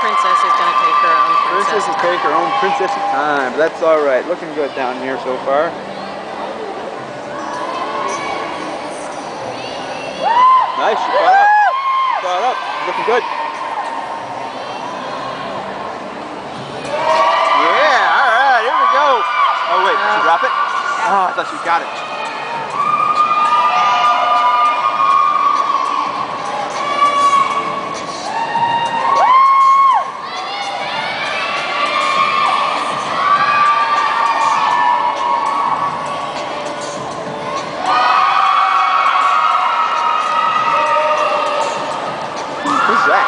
princess is going to take her own Princess will take her own princessy time. But that's all right. Looking good down here so far. Nice. She caught up. Caught up. Looking good. Yeah. All right. Here we go. Oh wait. Did she drop it? Oh, I thought she got it. Who's that?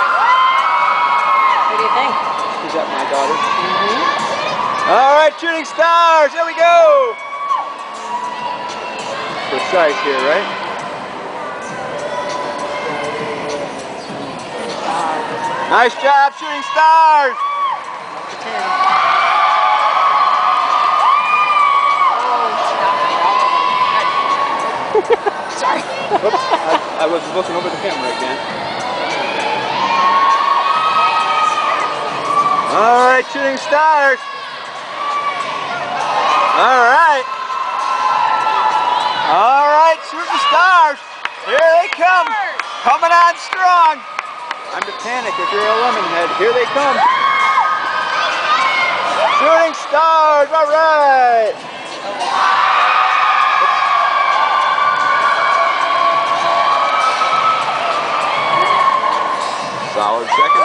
What do you think? Is that my daughter? All right, shooting stars. Here we go. Precise here, right? Nice job, shooting stars. Sorry. Whoops, I was looking over the camera again. All right, shooting stars. All right. All right, shooting stars. Here they come. Coming on strong. Time to panic if you're a lemon head. Here they come. Shooting stars. All right. Solid second